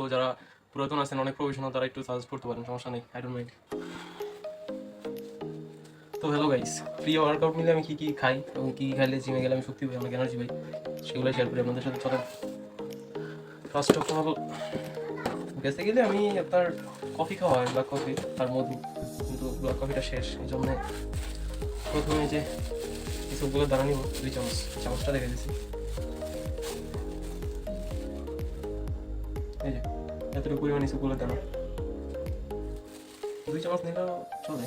তো যারা পুরাতন আছেন অনেক প্রফেশনাল তারা একটু সাজেস্ট করতে পারেন, সমস্যা নেই, আই ডোন্ট মাইন্ড। তো হ্যালো গাইস, প্রি ওয়ার্কআউট মিলে আমি কী কী খাই এবং কী কী খাইলে জিমে গেলে আমি শক্তি পাই, অনেক এনার্জি পাই, সেগুলো শেয়ার করি আপনাদের সাথে। চলেন, ফার্স্ট অফ অল বেসিক্যালি আমি আপনার কফি খাওয়া হয়, ব্ল্যাক কফি আর মধু, কিন্তু ব্ল্যাক কফিটা শেষ, এই জন্য প্রথমে যে ইসবগুলোর দানা নিব 2 চামচ, চামচটা দেখে দিচ্ছি, এই যে এতটুকু পরিমাণ ইসবগুলোর দানা 2 চামচ নিলেও চলে,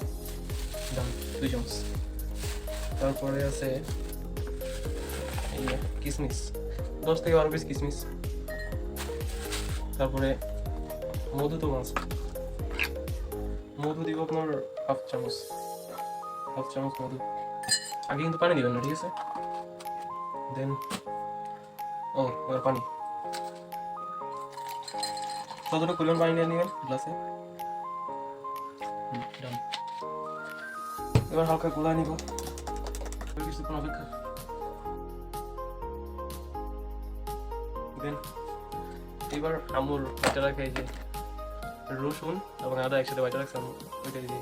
দাম 2 চামচ। তারপরে আছে এই কিশমিশ, 10 থেকে 12 পিস কিশমিশ। তারপরে মধু তো মাস্ট, মধু দিব আপনার হাফ চামচ মধু। আগে কিন্তু পানি দিবেন না, ঠিক আছে? দেন এবার পানি, কতটুকু পরিমাণ পানি নিয়ে নেবেন গ্লাসে। ডান। এবার হালকা গুলা নিব, কিছুক্ষণ অপেক্ষা। দেন এবার আমুল বাটা রাখা, এই যে রসুন এবং আদা একসাথে বাটা রাখছে আমুল, ওইটা দিয়ে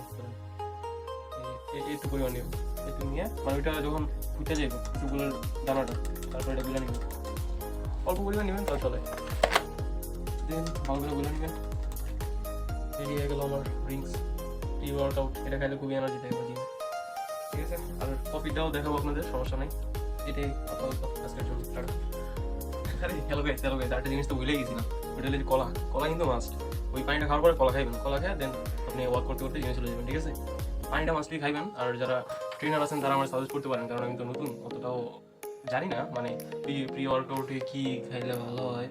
একটু পরিমাণ নিব, একটু নিয়ে মানে ওইটা যখন ফুটে যাবে একটুগুলোর দানাটা, তারপর এটা গুলা নিবেন, অল্প পরিমাণ নেবেন তাও চলে। দেন ভালো করে গুলা নেবেন, রেডি হয়ে গেল আমার ড্রিঙ্কস প্রি ওয়ার্কআউট। এটা খাইলে খুবই এনার্জি দেয় আমার জিমে, ঠিক আছে? আর কফিটাও দেখাবো আপনাদের, সমস্যা নেই। এটাই আপাতত আজকের জন্য। আরে হ্যালো গাইস, একটা জিনিস তো ভুলে গেছি না, ওটা হলো কলা। কলা কিন্তু মাস্ট, ওই পানিটা খাওয়ার পরে কলা খাইবেন, কলা খেয়ে দেন আপনি ওয়ার্ক করতে করতে জিমে চলে যাবেন, ঠিক আছে? পানিটা মাস্টলি খাইবেন। আর যারা ট্রেনার আছেন তারা আমার সাজেস্ট করতে পারেন, কারণ আমি তো নতুন, অতটাও জানি না মানে প্রি ওয়ার্কআউটে কী খাইলে ভালো হয়।